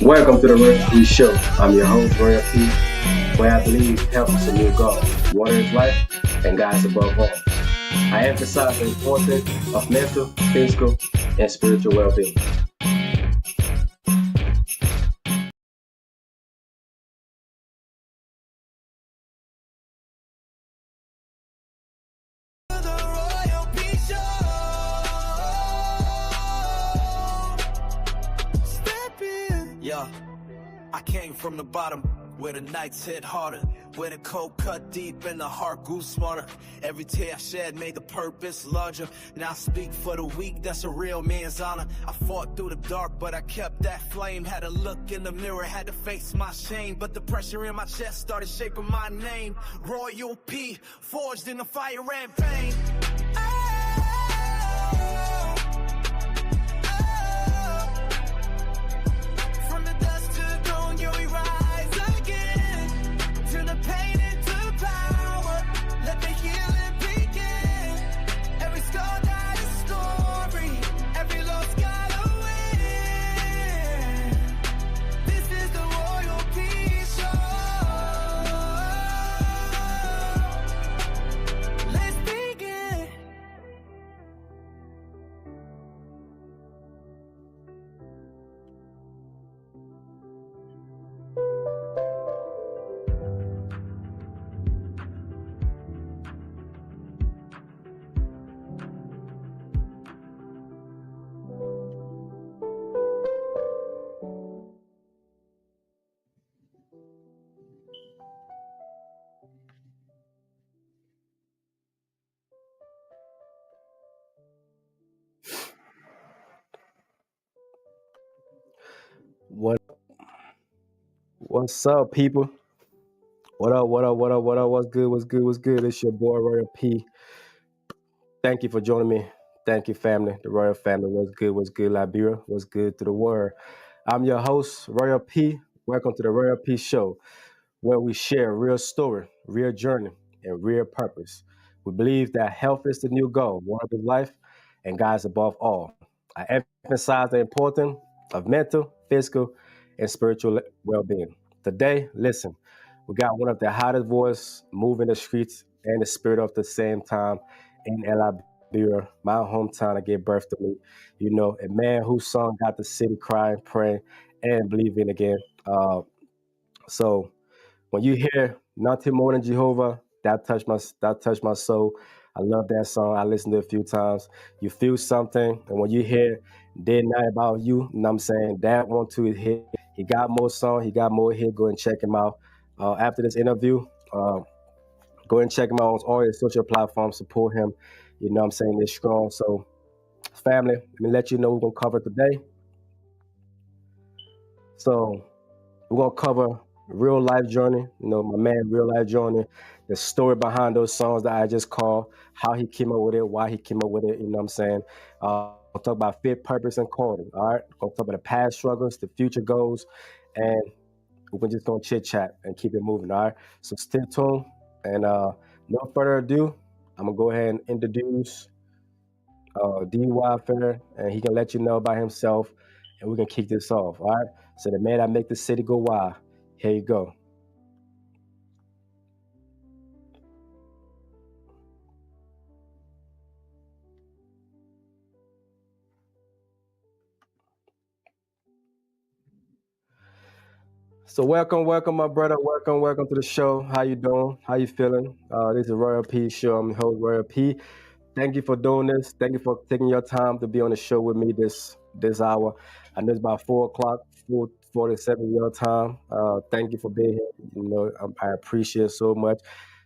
Welcome to the Royal P Show. I'm your host, Royal P, where I believe health is a new goal, water is life, and God is above all. I emphasize the importance of mental, physical, and spiritual well being. Yeah, I came from the bottom, where the nights hit harder, where the cold cut deep and the heart grew smarter. Every tear I shed made the purpose larger. Now I speak for the weak, that's a real man's honor. I fought through the dark, but I kept that flame. Had to look in the mirror, had to face my shame. But the pressure in my chest started shaping my name. Royal P, forged in the fire and pain. From the dust to the throne, you will rise again. Turn the pain into power. Let the healing begin. Every scar got a story. Every loss got a win. This is the Royal Peace Show. Let's begin. What what's up, people? What up, what up, what up, what up? What's good, what's good, what's good? It's your boy Royal P. Thank you for joining me. Thank you, family. The Royal family. What's good, Liberia? What's good to the world? I'm your host, Royal P. Welcome to the Royal P Show, where we share real story, real journey, and real purpose. We believe that health is the new goal, water is life, and God is above all. I emphasize the importance of mental, physical, and spiritual well-being. Today, listen, we got one of the hottest voices moving the streets and the spirit of the same time in Liberia, my hometown. I gave birth to me. You know, a man whose song got the city crying, praying, and believing again. So when you hear "Nothing More Than Jehovah," that touched my soul. I love that song. I listened to it a few times. You feel something, and when you hear "Day Night About You," you know what I'm saying, that one too is hit. He got more song. He got more hit. Go and check him out. After this interview, go and check him out on all his social platforms. Support him. You know what I'm saying? It's strong. So, family, let me let you know we're gonna cover today. So we're gonna cover real life journey. You know, my man, real life journey. The story behind those songs that I just called, how he came up with it, why he came up with it. You know what I'm saying? We'll talk about fit, purpose, and calling. All right. We'll talk about the past struggles, the future goals, and we're just gonna chit chat and keep it moving. All right. So stay tuned. And no further ado, I'm gonna go ahead and introduce DY Fair, and he can let you know about himself, and we can kick this off. All right. So the man that make the city go wild. Here you go. So welcome, my brother. Welcome to the show. How you doing? How you feeling? This is Royal P show. I'm your host, Royal P. Thank you for doing this. Thank you for taking your time to be on the show with me this hour. I know it's about 4 o'clock, 4:47 your time. Thank you for being here. You know, I appreciate it so much.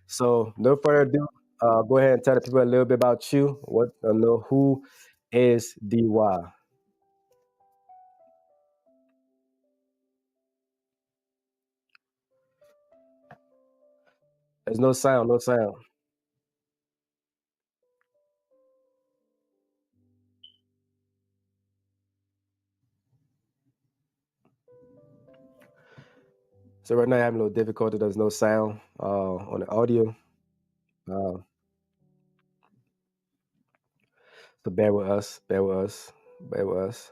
So no further ado, go ahead and tell the people a little bit about you. What know who is DY? There's no sound, no sound. So right now I'm having a little difficulty. There's no sound on the audio. Uh, so bear with us. Bear with us. Bear with us.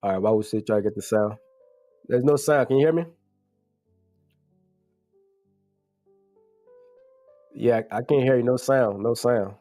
All right, while we still try to get the sound. There's no sound. Can you hear me? Yeah, I can't hear you. No sound. No sound.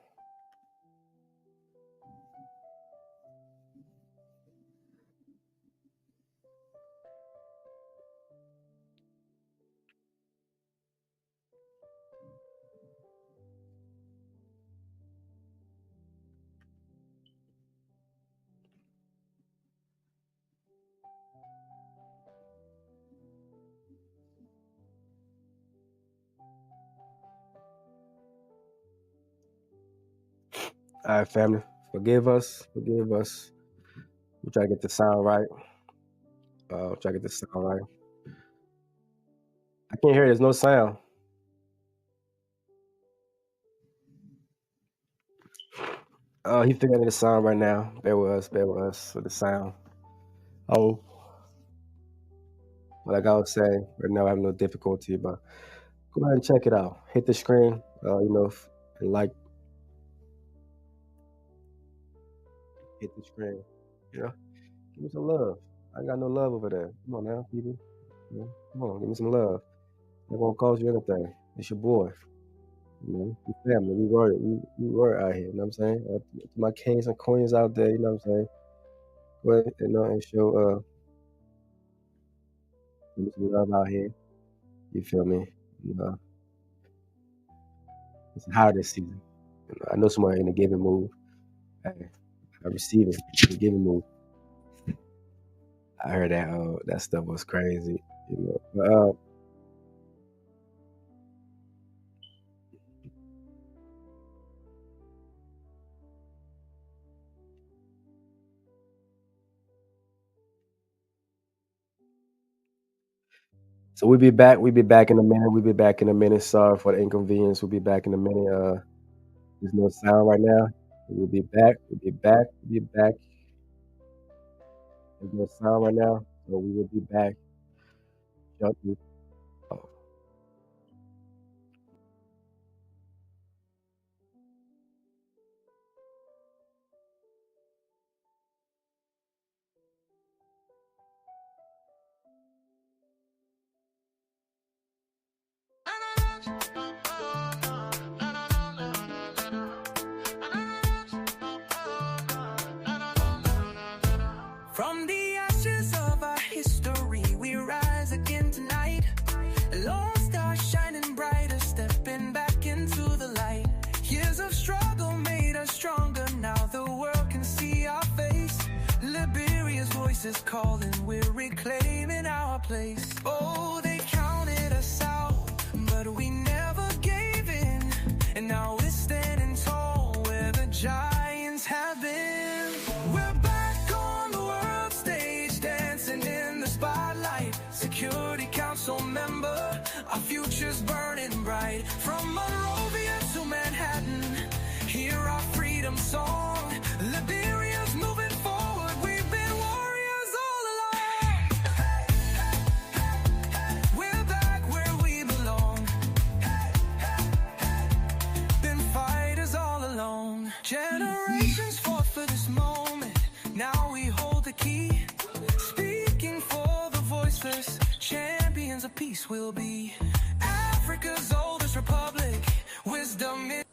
All right, family. Forgive us. Forgive us. We try to get the sound right. Try to get the sound right. I can't hear. There's no sound. He's figuring the sound right now. Bear with us. Bear with us for the sound. Oh, like I was saying, right now I have no difficulty, but go ahead and check it out. Hit the screen. And like, hit the screen. You know, give me some love. I got no love over there. Come on now, people. You know, come on, give me some love. It won't cost you anything. It's your boy. You know, we family. We were out here. You know what I'm saying? To my kings and queens out there. You know what I'm saying? Go ahead, and show give me some love out here. You feel me? You know, it's a holiday season. You know, I know somebody in the giving mood. I receive it. In the giving mood. I heard that stuff was crazy. You know, so we'll be back. We'll be back in a minute. We'll be back in a minute. Sorry for the inconvenience. We'll be back in a minute. There's no sound right now. We'll be back. We'll be back. We'll be back. There's no sound right now. So we will be back shortly. Oh. From the ashes of our history, we rise again tonight. A lone star shining brighter, stepping back into the light. Years of struggle made us stronger. Now the world can see our face. Liberia's voice is calling. We're reclaiming our place. Oh, they counted us out, but we never gave in. And now we're standing tall where the giants have been. We're back on the world stage, dancing in the spotlight. Security Council member, our future's burning bright. From Monrovia to Manhattan, hear our freedom song. Liberia's moving forward, we've been warriors all along. We're back where we belong. Been fighters all along. Generations fought for this moment, now we hold the key. Speaking for the voiceless, champions of peace will be. Africa's oldest republic, wisdom in.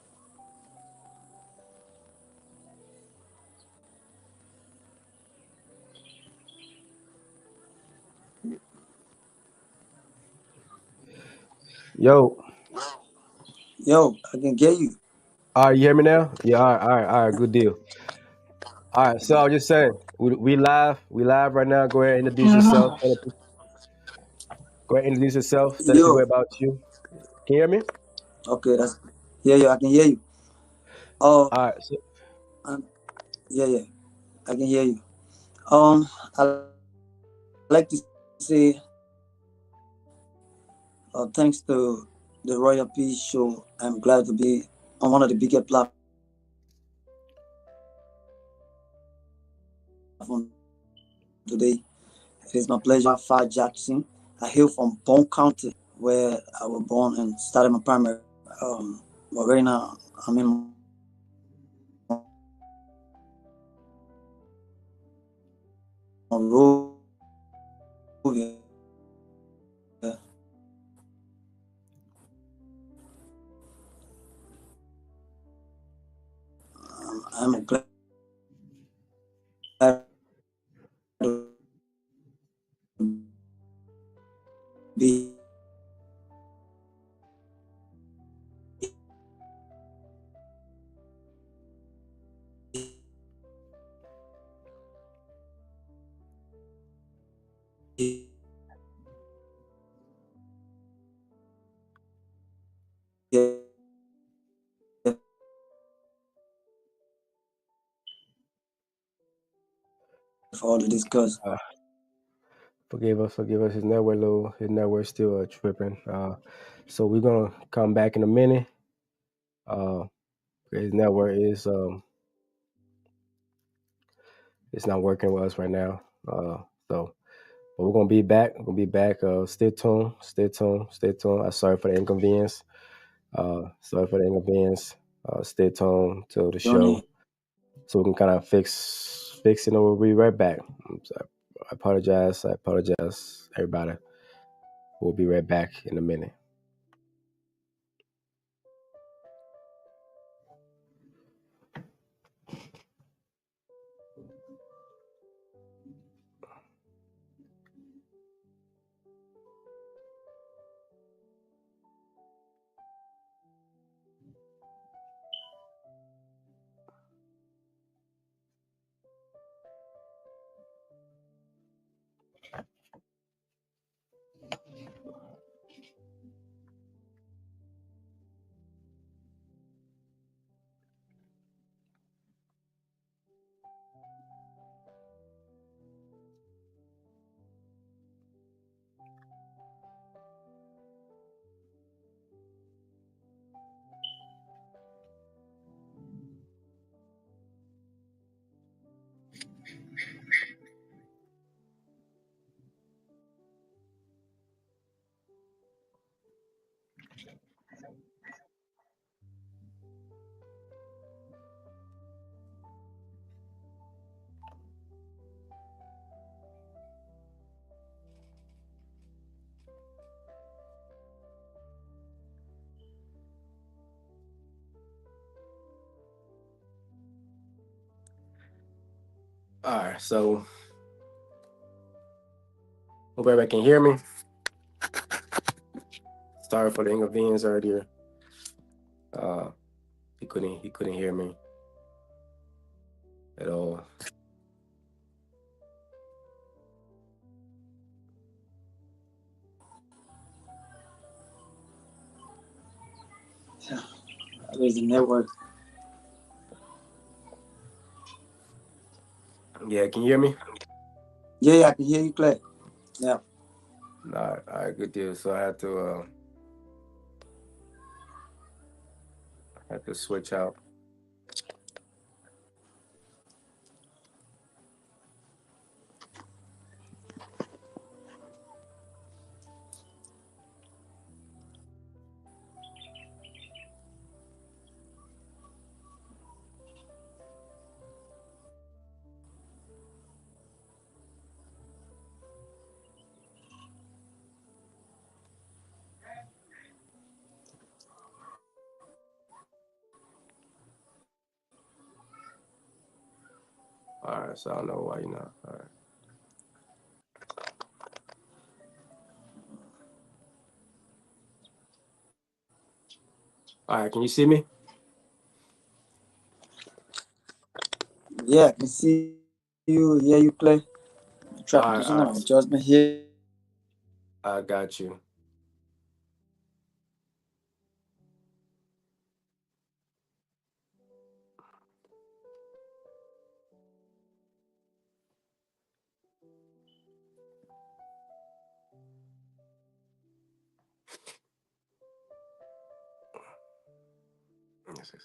Yo, Yo, I can get you. all right, you hear me now? Yeah, all right, good deal. All right, so I was just saying, we live right now. Go ahead and introduce yourself. Go ahead and introduce yourself. Tell the people Yo, about you. Can you hear me? okay, yeah, I can hear you. Oh, All right, so, um, yeah, I can hear you. I like to say, thanks to the Royal Peace Show, I'm glad to be on one of the bigger platforms today. It is my pleasure. Far Jackson. I hail from Bone County, where I was born and started my primary. But right now, I'm in Monrovia. For all to discuss. Uh, forgive us. His network still tripping. So we're gonna come back in a minute. Uh, his network is it's not working with us right now. So but we're gonna be back. We're gonna be back. Stay tuned. Stay tuned. Stay tuned. I'm sorry for the inconvenience. Sorry for the inconvenience. Stay tuned to the show Johnny, so we can kind of fix it, and we'll be right back. I apologize. I apologize, everybody. We'll be right back in a minute. All right. So hope everybody can hear me. Sorry for the inconvenience earlier. Uh, he couldn't hear me at all. there's the network. Yeah, can you hear me? Yeah, I can hear you clear. Yeah. All right, good deal. So I had to switch out. All right, so I don't know why you're not. All right, can you see me? Yeah, I can see you, hear you clear. Try to do All some right, adjustment here. I got you. Yes, yes.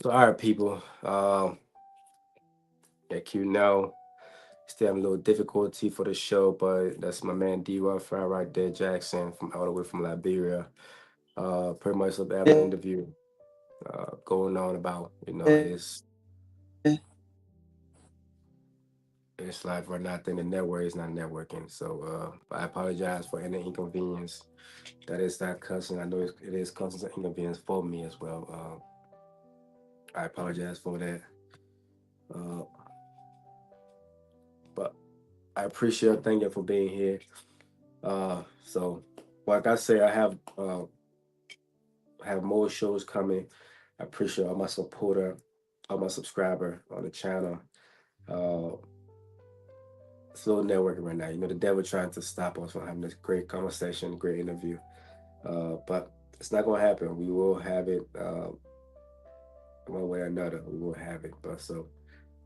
So, all right, people. Yeah, Q now. Still having a little difficulty for the show, but that's my man D. Ruff right there, Jackson, from all the way from Liberia. pretty much of every interview going on about his life or not. Then the network is not networking. So I apologize for any inconvenience. That is not cussing. I know it is causing some inconvenience for me as well. I apologize for that. Uh, but I appreciate. Thank you for being here. So, like I say, I have more shows coming. I appreciate all my supporter, all my subscriber on the channel. Uh, Slow networking right now. The devil trying to stop us from having this great conversation, great interview. But it's not gonna happen. We will have it one way or another. We will have it. But so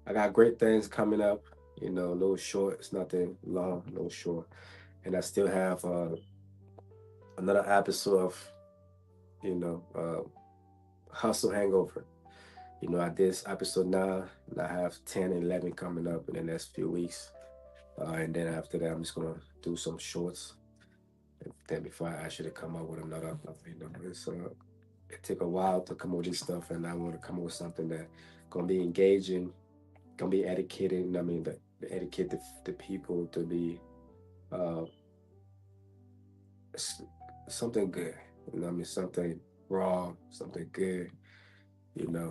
I got great things coming up. No short. It's nothing long, no short. And I still have another episode of you know uh, hustle hangover. I did episode 9, and I have 10 and 11 coming up in the next few weeks. And then after that, I'm just gonna do some shorts. And then before I actually come up with another, it take a while to come up with this stuff, and I want to come up with something that gonna be engaging, gonna be educating. I mean, the educate the people to be uh s- something good. I mean, something raw, something good.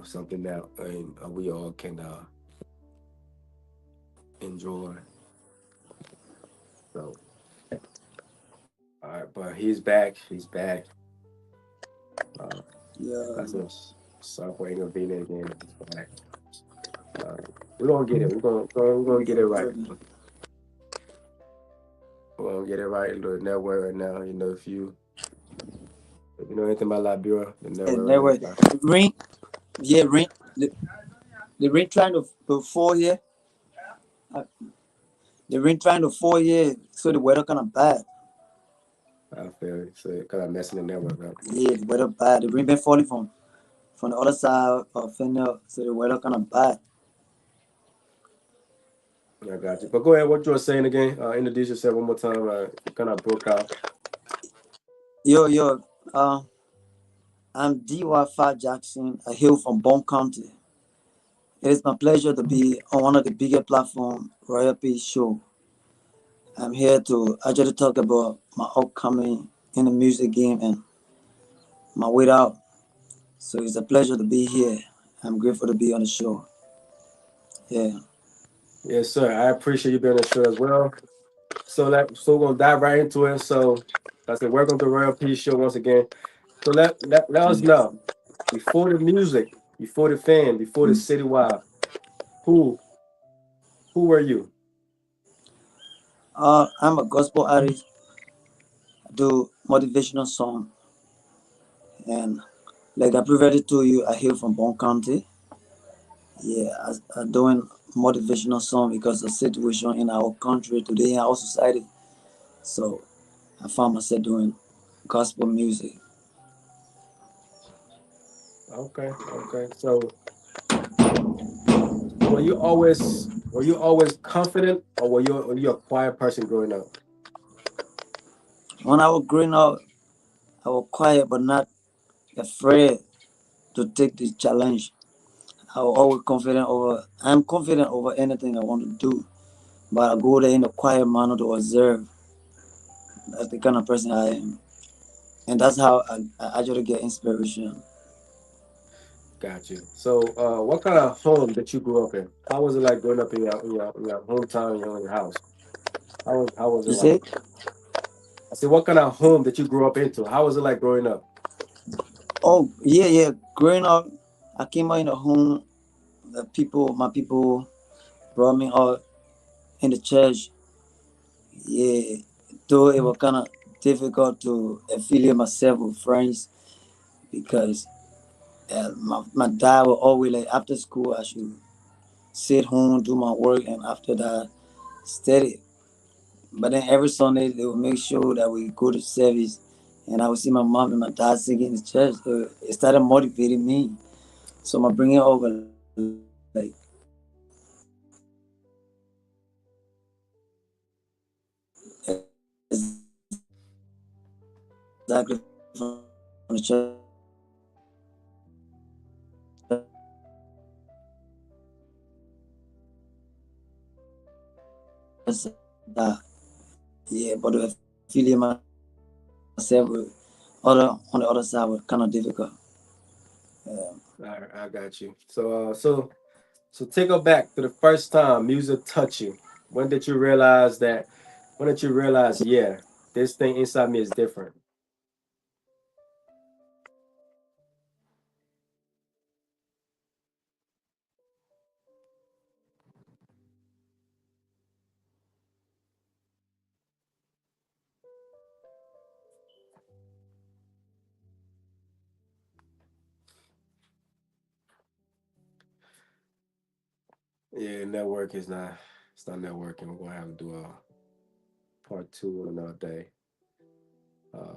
Something that we all can enjoy. So, all right, but he's back. He's back. Uh, Yeah, that's a software inconvenient again. He's back. Uh, we're gonna get it. We're gonna get it right. unfiltered. We're gonna get it right. The network right now. If you know anything about Liberia, the And network right there now were is like, ring, yeah, ring. The ring trying to fall here. Uh, the ring trying to fall here, so the weather kind of bad. I feel it. So, because I'm messing the network up. Yeah, the weather bad. The ring been falling from the other side of Fender, so the weather kind of bad. I got you. But go ahead. What you were saying again? Introduce yourself one more time. You kind of broke out. Yo, I'm D.Y. Jackson. I hail from Bone County. It is my pleasure to be on one of the bigger platform, Royal Peace Show. I'm here to actually talk about my upcoming in the music game and my way out. So it's a pleasure to be here. I'm grateful to be on the show. Yeah. Yes, sir. I appreciate you being on the show as well. So we're gonna dive right into it. So, I said, welcome to Royal Peace Show once again. So let us know before the music, before the fan, before the citywide. Who who were you? I'm a gospel artist. I do motivational song, and like I previously told you, I hail from Bone County. Yeah, I'm doing motivational song because of situation in our country today in our society. So I found myself doing gospel music. Okay, okay. So were you always confident, or were you a quiet person growing up? When I was growing up, I was quiet but not afraid to take the challenge. I was always confident over. I'm confident over anything I want to do, but I go there in a quiet manner to observe. That's the kind of person I am, and that's how I actually get inspiration. Got you. So, what kind of home that you grew up in? How was it like growing up in your hometown, in your house? How was it You like? see? I said, what kind of home that you grew up into? How was it like growing up? Oh yeah. Growing up, I came out in a home. My people brought me out in the church. Yeah, though it was kind of difficult to affiliate myself with friends because my dad would always like after school I should sit home, do my work, and after that study. But then every Sunday they would make sure that we go to service, and I would see my mom and my dad singing in the church. So it started motivating me. So my bringing over like exactly from the church. So Yeah, but the affiliate myself with on the other side was kind of difficult. I got you. So take her back to the first time music touched you. When did you realize that? When did you realize, yeah, this thing inside me is different? Yeah, network is not. It's not networking. We're gonna have to do a part two on another day. Uh,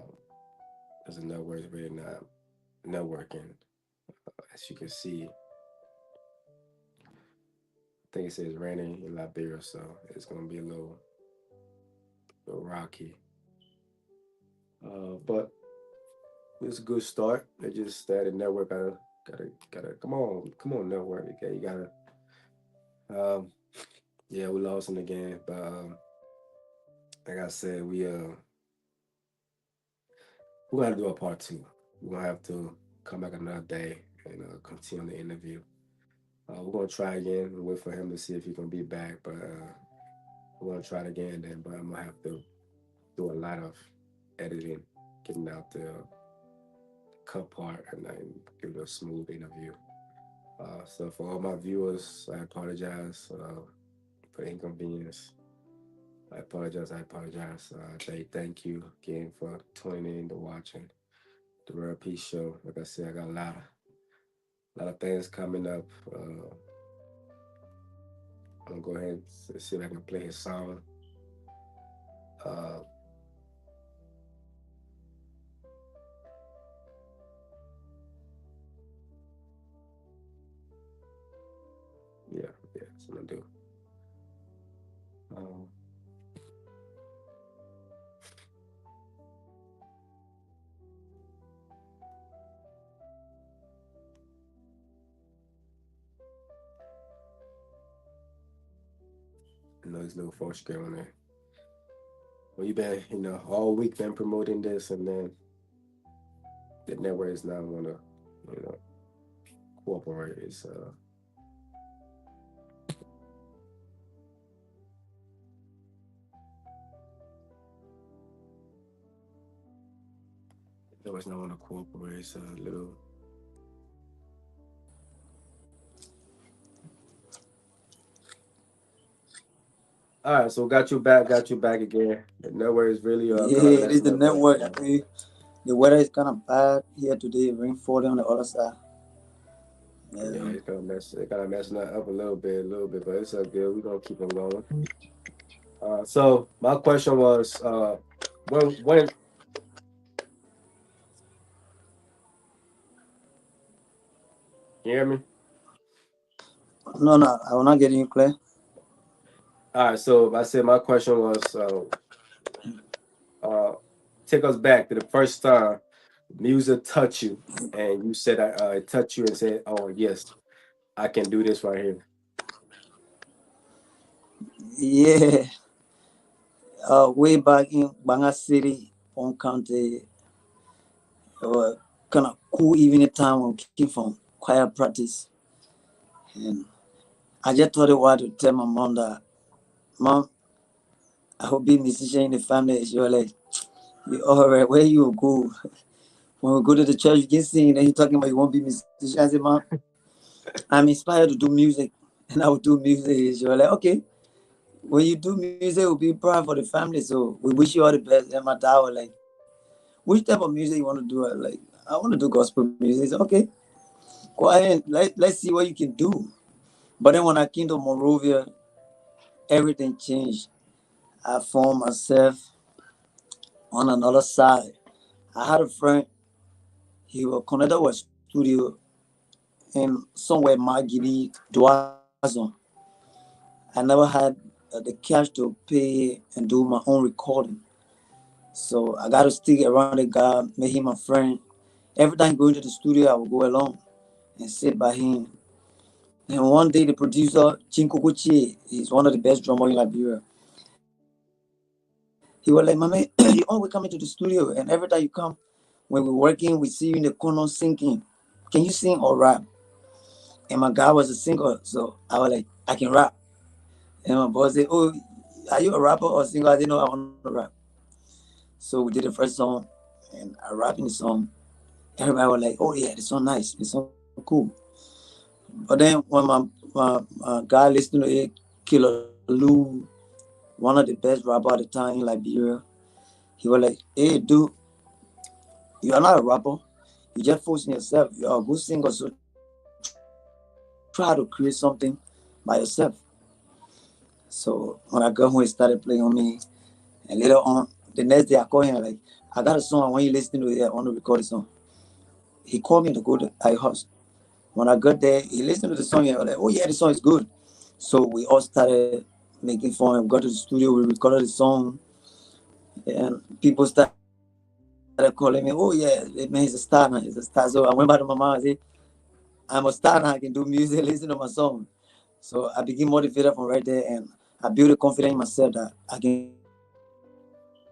as a network is really not networking. As you can see, I think it says raining in Liberia, so it's gonna be little rocky. But it's a good start. It just that the network gotta come on network. You gotta um yeah, we lost in the game, but like I said, we're gonna do a part two. We're gonna have to come back another day and continue the interview. We're gonna try again and wait for him to see if he can be back, but we're gonna try it again then. But I'm gonna have to do a lot of editing, getting out the cut part, and then give it a smooth interview. So for all my viewers, I apologize for the inconvenience. I apologize. I apologize. Thank you again for tuning in to watching the Real Peace Show. Like I said, I got a lot of things coming up. I'm gonna go ahead and see if I can play his song. Uh, yeah, yeah, that's what I'm gonna do. Um, I know his little folks girl on there. Well, you been, all week been promoting this, and then the network is not wanna, you know, cooperate. Network's not wanna cooperate. It's a little. All right, so got you back again. The network is really kind of Yeah, it is messing the up right network. now. The weather is kind of bad here today. Rain falling on the other side. Yeah, Um, it kind of messing that up a little bit, but it's all good. We're gonna keep on going. So my question was, when you hear me? no, no, I will not get you clear. All right, so I said my question was, uh, take us back to the first time music touched you, and you said it touched you and said, "Oh yes, I can do this right here." Yeah, way back in Banga City, Pong County, kind of cool evening time when we came from choir practice. And I just thought it was to tell my mom that, Mom, I will be a musician in the family. She was like, you all right, where you go? When we go to the church, you can sing, and you talking about you won't be a musician. I said, Mom, I'm inspired to do music, and I will do music. She was like, okay, when you do music, it will be proud for the family. So we wish you all the best. And my dad was like, which type of music you want to do? I was like, I want to do gospel music. He said, okay, go ahead. Let's see what you can do. But then when I came to Monrovia, everything changed. I found myself on another side. I had a friend, he was connected with a studio in somewhere Magidi, Duazon. I never had the cash to pay and do my own recording. So I got to stick around the guy, make him a friend. Every time going to the studio, I would go along and sit by him. And one day, the producer, Chinkokuchi, he's one of the best drummers in Liberia. He was like, "My man, you always come into the studio, and every time you come, when we're working, we see you in the corner singing. Can you sing or rap?" And my guy was a singer, so I was like, "I can rap." And my boss said, "Oh, are you a rapper or singer?" I didn't know I want to rap. So we did the first song, and I rapped in the song. Everybody was like, "Oh yeah, it's so nice, it's so cool." But then when my guy listened to it, Killer Lou, one of the best rapper at the time in Liberia, he was like, "Hey, dude, you are not a rapper. You just forcing yourself. You are a good singer, so try to create something by yourself." So when I got home, he started playing on me. And later on, the next day I called him like, "I got a song. I want you listening to it. I want to record a song." He called me to go to I house. When I got there, he listened to the song and I was like, "Oh yeah, the song is good." So we all started making fun. We got to the studio, we recorded the song, and people started calling me, "Oh yeah, man, he's a star now. He's a star." So I went back to my mom and said, "I'm a star now. I can do music, listen to my song." So I became motivated from right there, and I built a confidence in myself that I can do music. And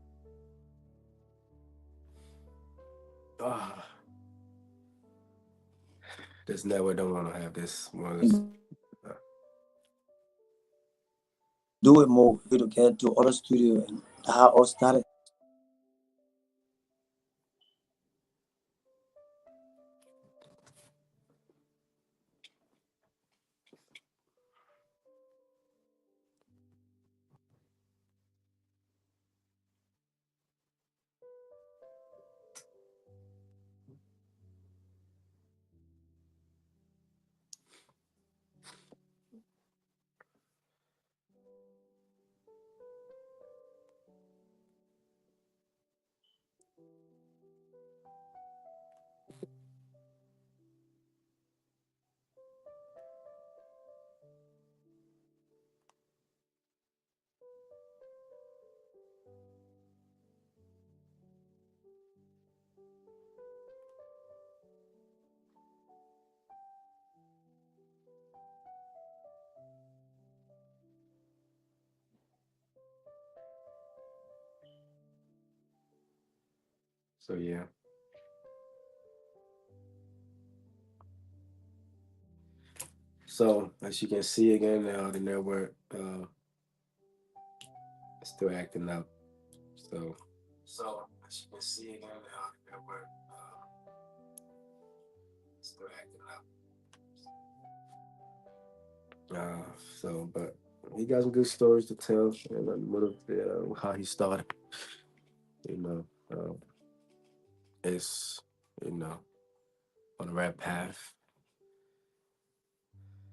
from there, I started making music. Ah, this network don't want to have this one. And do it more, to get to other studio, and how all started. So yeah. So as you can see again, the network is still acting up. So as you can see again, the network is still acting up. Uh, but he got some good stories to tell, and a little bit how he started. You know, it's you know on the right path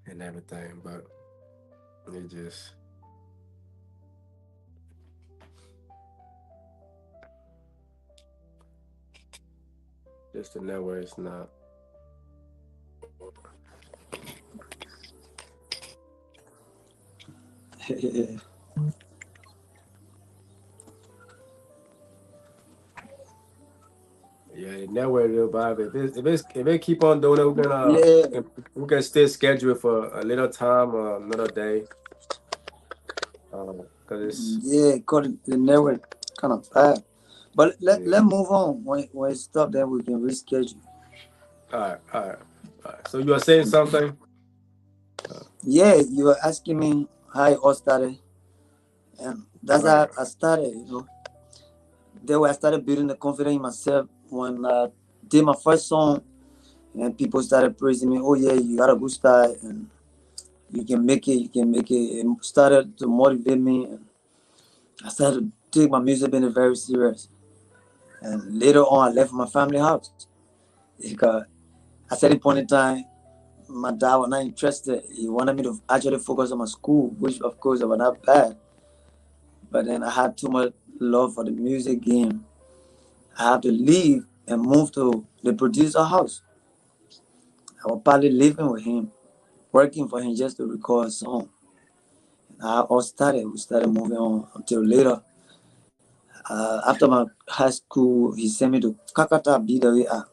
and everything, but it just the network is not. Yeah, the network will vibe. If it keep on doing it, Yeah, we can still schedule it for a little time or another day. Cause it's yeah, according to the network, kind of bad. But yeah. let move on. When it stop, then we can reschedule. All right, all right, all right. So you are saying something? Uh, Yeah, you were asking me how it all started, and that's right. how I started. Then when I started building the confidence in myself, when I did my first song, and people started praising me. "Oh yeah, you got a good style, and you can make it. You can make it." It started to motivate me, and I started to take my music being very serious. And later on, I left my family house because at a certain point in time, my dad was not interested. He wanted me to actually focus on my school, which of course was not bad. But then I had too much love for the music game. I had to leave and move to the producer house. I was probably living with him working for him just to record a song. We started moving on until later. After my high school, he sent me to Kakata BWA.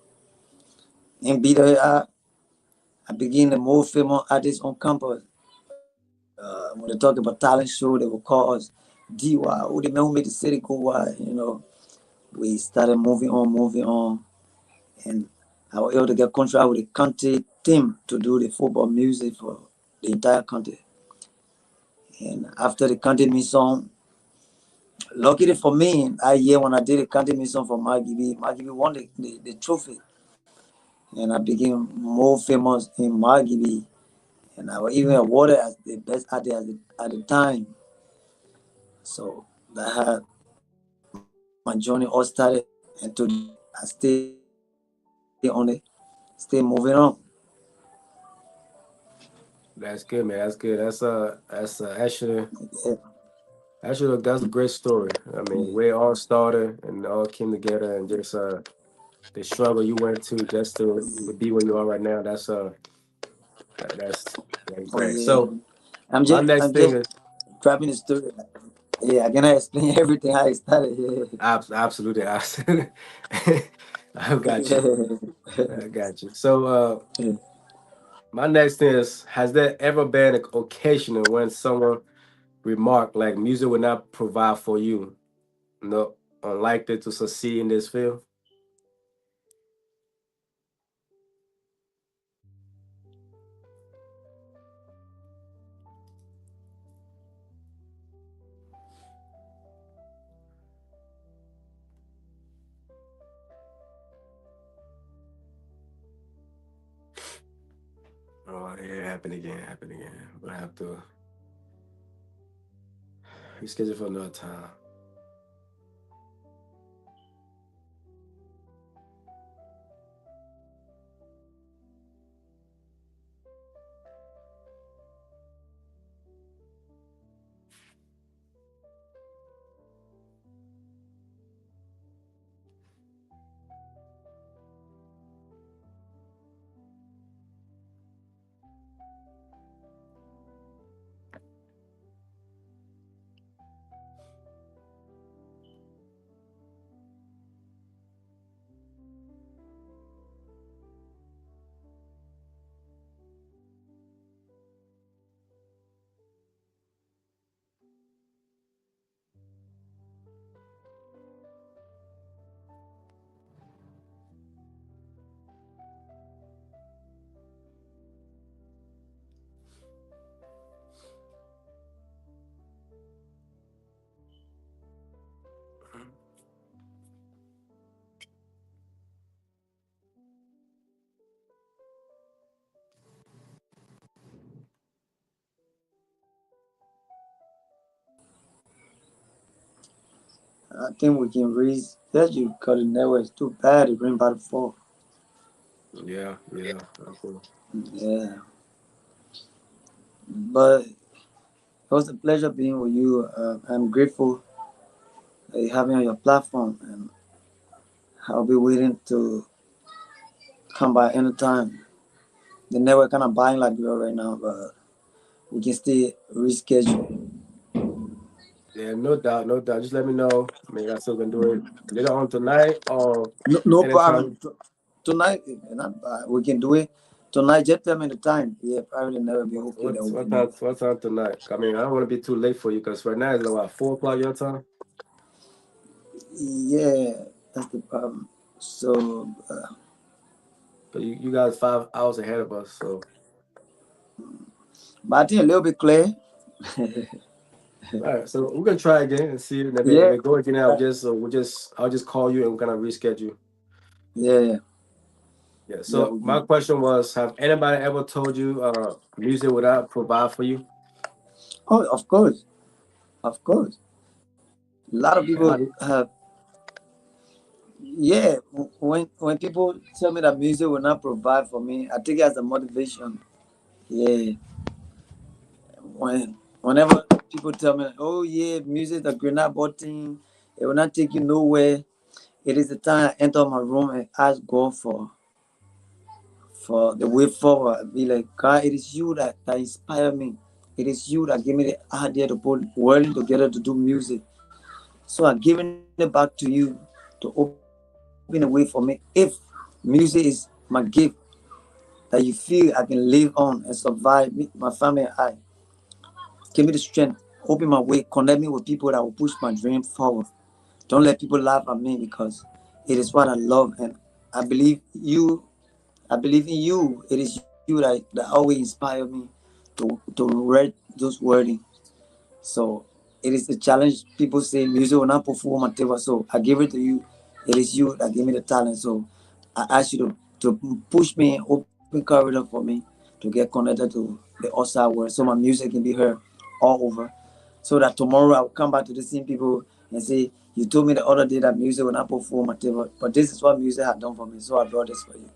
In BWA, I became the most famous artist on campus. When they talk about talent show, they will call us DY. Oh, the man who made the city go wild. We started moving on, and I was able to get contract with the county team to do the football music for the entire county. And after the county mission, luckily for me, that year when I did the county mission for Margibi won the trophy. And I became more famous in Margibi. And I was even awarded as the best artist at the time. So that had my journey all started. And today I stay on it, stay moving on. That's good, man. That's good. That's actually Yeah, that's a great story. I mean, the way it all started and it all came together, and just the struggle you went to just to be where you are right now. That's oh great. yeah. So my I'm next thing just is dropping the story. Yeah, I cannot explain everything how it started. absolutely, absolutely. I've got you. I got you. So Yeah. my next thing is: has there ever been an occasion when someone remarked like music would not provide for you, no, unlikely to succeed in this field? Oh, yeah, happen again, happen again. We're gonna have to reschedule for another time. I think we can reschedule because the network is too bad to bring back and forth. Yeah, yeah. Okay. Yeah. But it was a pleasure being with you. I'm grateful that you have me on your platform, and I'll be waiting to come by anytime. The network kind of buying like Liberia right now, but we can still reschedule. Yeah, no doubt, no doubt. Just let me know. I mean, I still can do it later on tonight or No anytime. problem. Tonight, we can do it tonight. Just tell me the time. Yeah, probably never be okay. Then we can do it. What time tonight? I mean, I don't want to be too late for you because right now it's like what 4 o'clock your time. Yeah, that's the problem. So, So you guys 5 hours ahead of us. So but I think a little bit clear. all right, so we're gonna try again and see. And if Yeah, it go again, I'll just call you and we're gonna reschedule. yeah, Yeah. yeah. So We my can. question was: have anybody ever told you music would not provide for you? Oh, of course, of course. A lot of people And how did, have. Yeah, when people tell me that music will not provide for me, I take it as a motivation. Yeah, whenever people tell me, "Oh yeah, music is a grenade button, it will not take you nowhere." It is the time I enter my room and ask God for the way forward. I be like, God, it is you that inspire me. It is you that give me the idea to put working together to do music. So I'm giving it back to you to open a way for me. If music is my gift that you feel I can live on and survive me, my family and I, give me the strength, open my way, connect me with people that will push my dream forward. Don't let people laugh at me because it is what I love and I believe you I believe in you. It is you that always inspire me to write those wording. So it is a challenge. People say music will not perform whatever. So I give it to you. It is you that give me the talent. So I ask you to push me, open corridor for me to get connected to the outside world so my music can be heard all over. So that tomorrow I'll come back to the same people and say, you told me the other day that music will not perform whatever. But this is what music had done for me. So I brought this for you.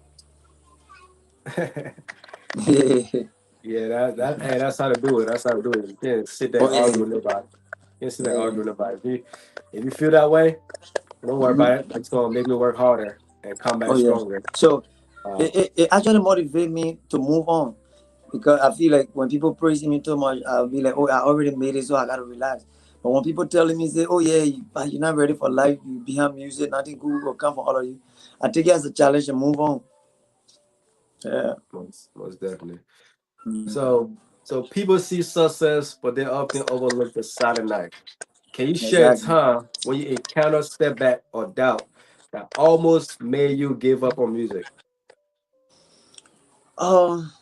Yeah, hey, that's how to do it. That's how to do it. You can't sit there Oh yeah. arguing about it. You can't sit there Yeah. arguing about it. If you feel that way, don't worry about Mhm. it. It's gonna make me work harder and come Oh back yeah. stronger. So Uh, it actually motivated me to move on because I feel like when people praising me too much, I'll be like, oh, I already made it, so I gotta relax. But when people telling me, say, oh yeah, you're not ready for life, you behind music, nothing good will come from all of you. I take it as a challenge and move on. Yeah. most definitely. Mhm. So people see success, but they often overlook the silent night. Can you share a Exactly. time when you encounter setback or doubt that almost made you give up on music? Um,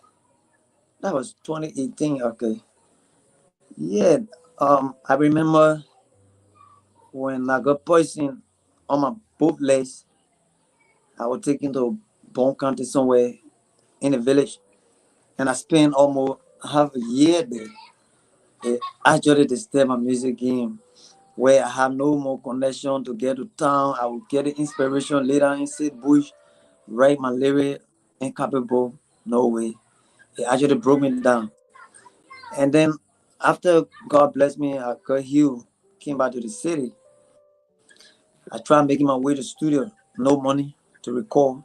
that was 2018. Okay. Yeah. I remember when I got poison on my both legs. I was taken to Bon County somewhere in the village, and I spent almost half a year there. Actually, to stay my music game where I have no more connection to get to town. I will get the inspiration later in St. Bush, write my lyric, incapable, no way. It actually broke me down. And then after God blessed me, I got healed, came back to the city. I tried making my way to studio, no money to record.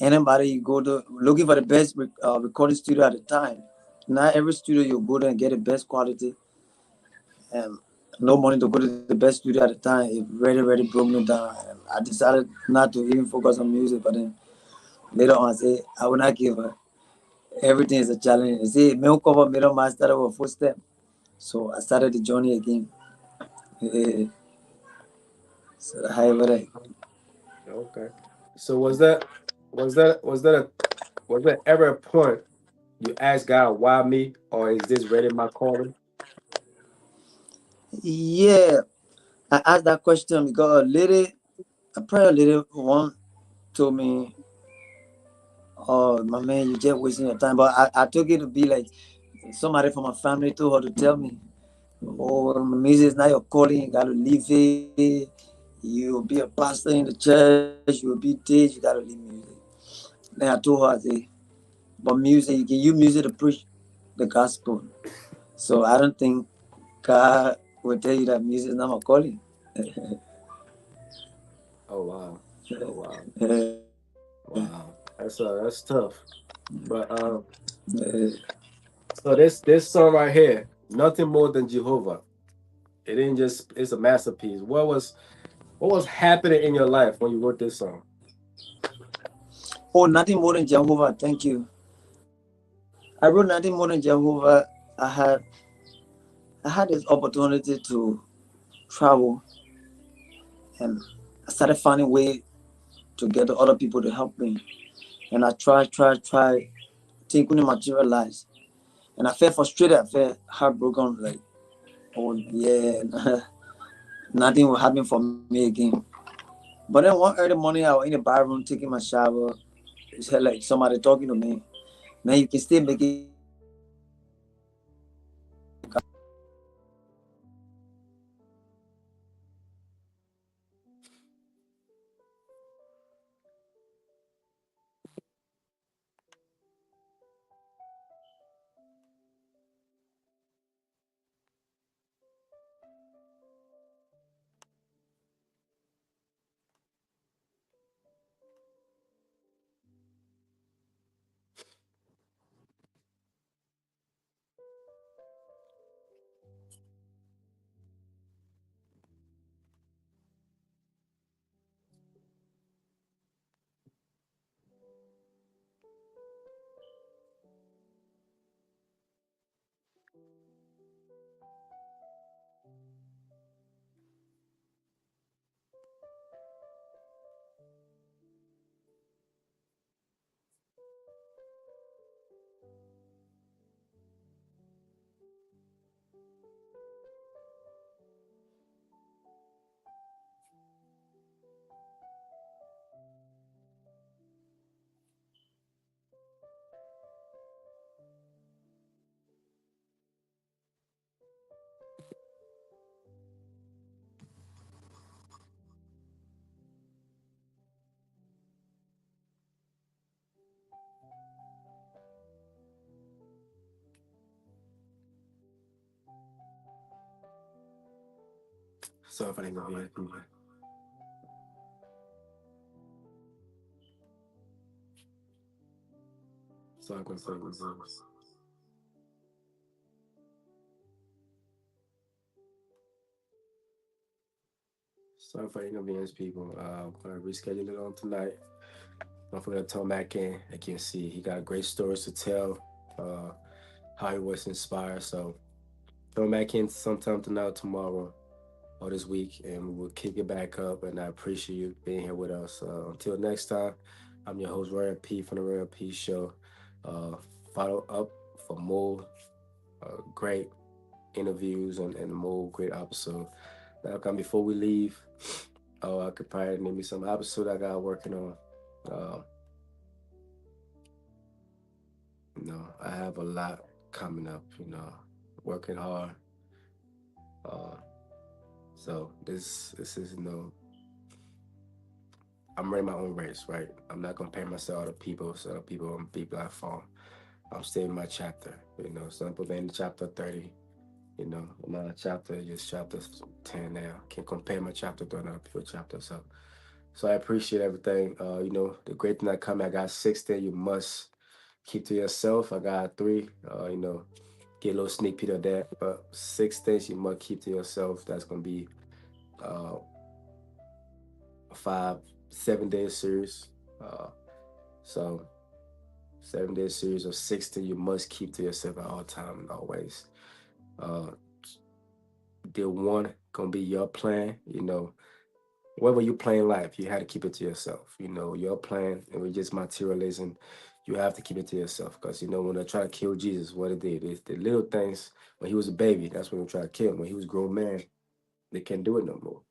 Anybody you go to looking for the best recording studio at the time. Not every studio you go there and get the best quality and no money to go to the best studio at the time. It really broke me down. And I decided not to even focus on music. But then later on, I say I will not give up. Everything is a challenge. I say me cover middle master of a footstep. So I started the journey again. So the high right. Okay. So was there ever a point you asked God, why me, or is this really my calling? Yeah, I asked that question because a prayer lady one told me, "Oh, my man, you just wasting your time." But I took it to be like somebody from my family told her to tell me, "Oh, music is not your calling. You gotta leave it. You'll be a pastor in the church. You'll be this. You gotta leave music." Then I told her, I say, "But music, you can use music to preach the gospel. So I don't think God will tell you that music is not my calling." Oh wow. Oh wow. Uh, Wow. That's tough. But uh, so this song right here, Nothing More Than Jehovah. It ain't just it's a masterpiece. What was happening in your life when you wrote this song? oh, nothing more than Jehovah. Thank you. I wrote nothing more than Jehovah. I had I had this opportunity to travel, and I started finding way to get the other people to help me. And I tried, think couldn't materialize. And I felt frustrated, I felt heartbroken, like, oh yeah, nothing will happen for me again. But then one early morning I was in the bathroom taking my shower. It's like somebody talking to me. Man, you can still make it. God will still use you. Sorry for the inconvenience, people. Sorry for the inconvenience. Sorry for the inconvenience, people. I'm gonna reschedule it on tonight. Don't forget to tell Matt I can see he got great stories to tell. Uh, how he was inspired. So come back in sometime tonight, tomorrow, or this week, and we'll kick it back up. And I appreciate you being here with us. Until next time, I'm your host Royal P from the Royal P Show. Uh, Follow up for more great interviews and more great episodes. Now, come before we leave, oh, I could probably name me some episode I got working on. Uh, I have a lot coming up. Working hard. Uh, so this is I'm running my own race, right? I'm not comparing myself to people, so people on big platform. I'm still in my chapter. Some people in chapter 30. My chapter is chapter 10 now. Can't compare my chapter to another people's chapter. So I appreciate everything. The great thing that come, I got 6 that you must keep to yourself. I got 3. Get a little sneak peek of that. But 6 things you must keep to yourself. That's gonna be uh, a 7 day series. So 7 day series of 60 you must keep to yourself at all time and always. Uh, day one gonna be your plan. Whatever you plan in life, you have to keep it to yourself. Your plan, and we just materialism. You have to keep it to yourself because when they try to kill Jesus, what it did is the little things when he was a baby. That's when they try to kill him. When he was a grown man, they can't do it no more,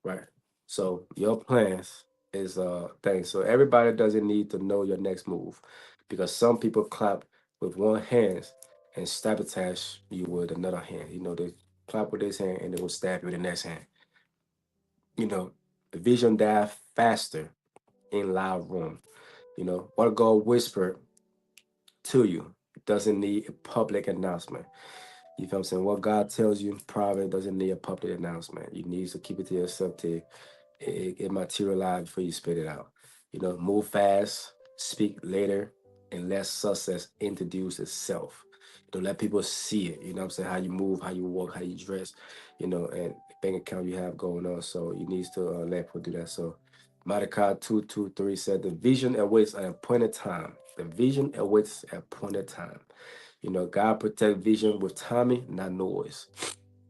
right? So your plans is things. So everybody doesn't need to know your next move, because some people clap with one hand and sabotage you with another hand. They clap with this hand and they will stab you with the next hand. You know, the vision die faster in loud room. What God whispered to you doesn't need a public announcement. You feel what I'm saying? What God tells you in private doesn't need a public announcement. You need to keep it to yourself till it materialize before you spit it out. Move fast, speak later, and let success introduce itself. Don't let people see it. You know what I'm saying? How you move, how you walk, how you dress, and bank account you have going on. So you need to let people do that. So Malachi 2:23 said, the vision awaits an appointed time. The vision awaits an appointed time. God protect vision with timing, not noise.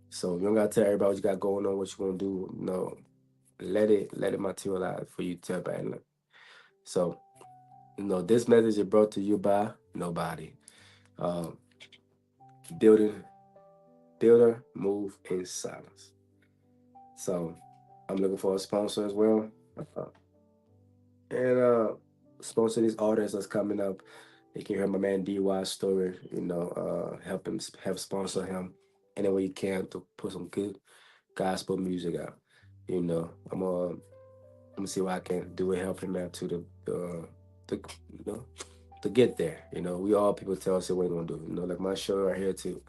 So you don't gotta tell everybody what you got going on, what you gonna do. No, let it materialize for you to tell everybody. Look. So this message is brought to you by nobody. Um, building builder move in silence. So I'm looking for a sponsor as well. Uh, and sponsor these artists that's coming up. You can hear my man DY's story, help him help sponsor him any way you can to put some good gospel music out. I'm gonna see what I can do to help him out to the you know to get there. We all people tell us what we're gonna do. Like my show right here too.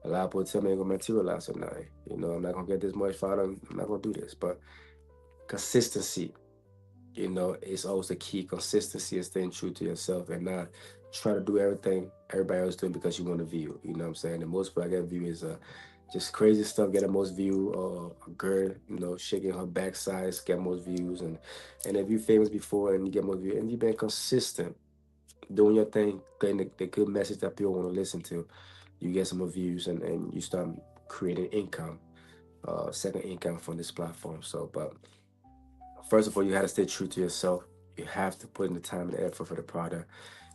A lot of people tell me I'm gonna materialize tonight. I'm not gonna get this much far. I'm not gonna do this. But consistency, is always the key. Consistency is staying true to yourself and not try to do everything everybody else doing because you want to view. You know what I'm saying? And most people I get view is just crazy stuff get the most view. A girl, shaking her backside get most views, and if you famous before and you get more views and you've been consistent doing your thing, getting the good message that people want to listen to, you get some more views and you start creating income, second income from this platform. So, but first of all, you have to stay true to yourself. You have to put in the time and effort for the product.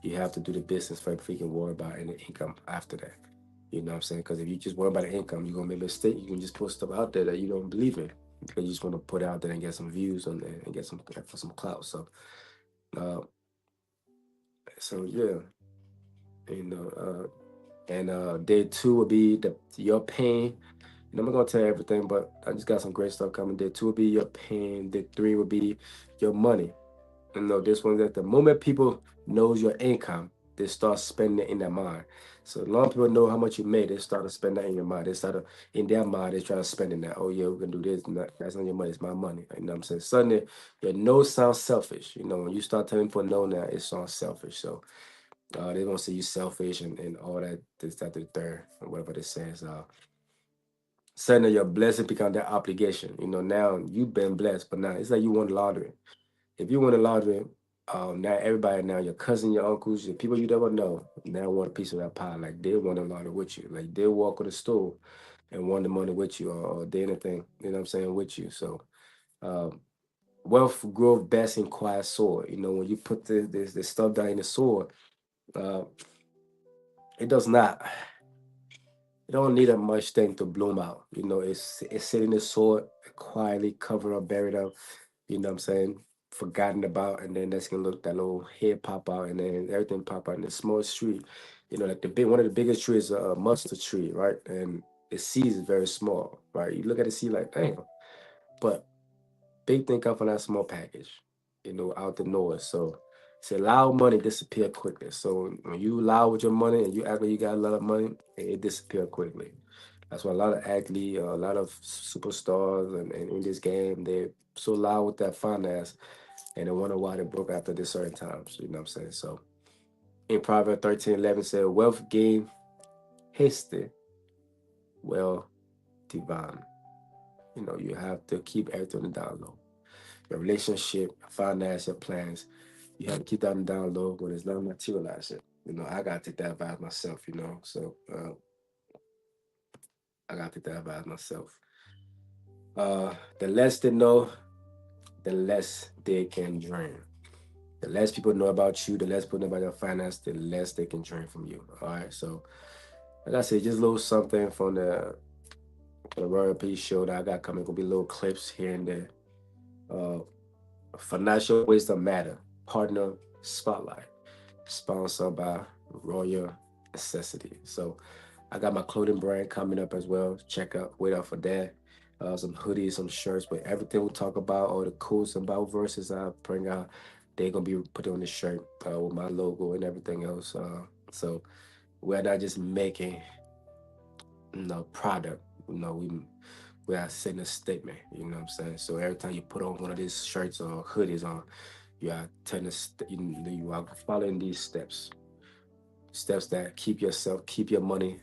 You have to do the business first before you can worry about any income after that. You know what I'm saying? Because if you just worry about the income, you're gonna make a mistake. You can just put stuff out there that you don't believe in. Because you just want to put it out there and get some views on there and get some for some clout. Uh, so yeah, you know, and day 2 will be your pain. I'm not gonna tell you everything, but I just got some great stuff coming. Day 2 will be your pain. Day 3 will be your money. This one that the moment people knows your income, they start spending it in their mind. So as long as people know how much you made, they start to spend that in your mind. They start to, in their mind, they try to spend in that. Oh yeah, we're gonna do this. And that's not your money. It's my money. You know what I'm saying? Suddenly, your no sounds selfish. You know, when you start telling people no now, it sounds selfish. So they don't see you selfish and all that. This, that, the third, or whatever this says. Suddenly, your blessing become their obligation. You know, now you've been blessed, but now it's like you won the lottery. If you win the lottery, now everybody, now your cousin, your uncles, your people you never know, now want a piece of that pie. Like they want the lottery with you. Like they walk to the store and want the money with you, or they anything, you know what I'm saying, with you. So um, wealth growth best in quiet soil. You know, when you put this stuff down in the soil, uh, it does not. It don't need a much thing to bloom out. You know, it's sitting in the soil, quietly covered up, buried up. You know what I'm saying? Forgotten about, and then that's gonna look that little head pop out, and then everything pop out in the small tree. You know, like the big one of the biggest trees is a mustard tree, right? And the seed is very small, right? You look at the seed like, damn, but big thing come from that small package, you know, out the noise. So say loud money disappear quickly. So when you loud with your money and you act like you got a lot of money, it disappear quickly. That's why a lot of athletes, a lot of superstars, and in this game, they're so loud with that finance, and they wonder why they broke after this certain times. You know what I'm saying? So in Proverbs 13:11 said, wealth gain hasty, well divine. You know, you have to keep everything on the down low. Your relationship, your finance, your plans, you have to keep that on the down low when it's not materializing. You know, I gotta take that advice myself, you know. So I gotta take that advice myself. The less they know, the less they can drain. The less people know about you, the less people know about your finance, the less they can drain from you. All right. So, like I said, just a little something from the Royal Peace show that I got coming. Gonna be little clips here and there. Uh, Financial Wisdom Matter Partner Spotlight, sponsored by Royal Necessity. So, I got my clothing brand coming up as well. Check out, wait out for that. Some hoodies, some shirts, but everything we talk about, all the quotes about verses I bring out, they're gonna be put on the shirt with my logo and everything else. So we're not just making product. We are setting a statement. You know what I'm saying? So every time you put on one of these shirts or hoodies on, you are telling you are following these steps that keep your money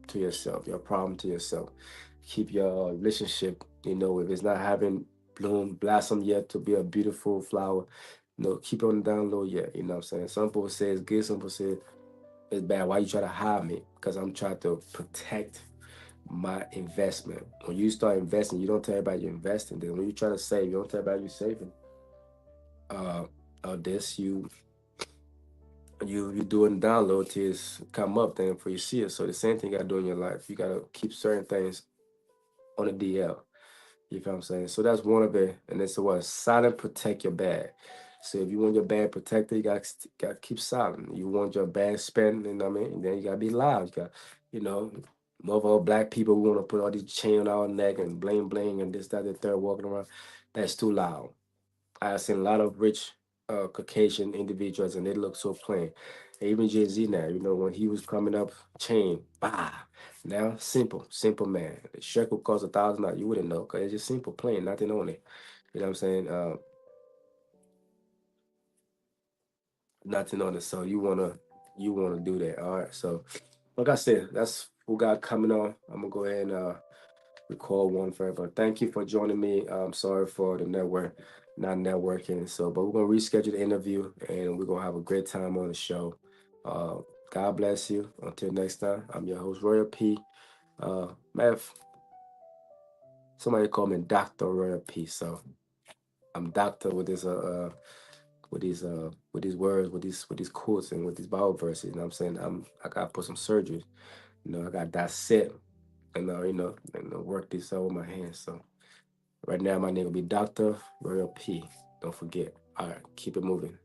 to yourself, your problem to yourself, keep your relationship, if it's not having blossom yet to be a beautiful flower, keep it on the down low yet. You know what I'm saying? Some people say it's good, some people say it's bad. Why you try to hide me? Because I'm trying to protect my investment. When you start investing, you don't tell everybody you're investing. Then when you try to save, you don't tell everybody you're saving. Uh, this you doing download till it's come up then for you see it. So the same thing you gotta do in your life. You gotta keep certain things on the DL. You feel what I'm saying? So that's one of it. And it's what silent protect your bag. So if you want your bag protected, you gotta keep silent. You want your bag spent, you know what I mean? And then you gotta be loud. You got, you know, more of all black people who want to put all these chain on our neck and bling bling and this, that, the third walking around. That's too loud. I've seen a lot of rich Caucasian individuals and they look so plain. Even Jay Z now, when he was coming up, chain, bah. Now, simple man. The shirt could cost $1,000. You wouldn't know because it's just simple, plain, nothing on it. You know what I'm saying? Nothing on it. So you wanna do that. All right. So, like I said, that's who got coming on. I'm gonna go ahead and record one for it. But thank you for joining me. I'm sorry for the network not networking. So, but we're gonna reschedule the interview and we're gonna have a great time on the show. Uh, God bless you. Until next time, I'm your host Royal P. Math. Somebody call me Doctor Royal P. So I'm doctor with these words, with these quotes, and with these Bible verses. You know what I'm saying? I gotta put some surgery. I gotta dissect and work this out with my hands. So right now, my name will be Dr. Royal P. Don't forget. All right, keep it moving.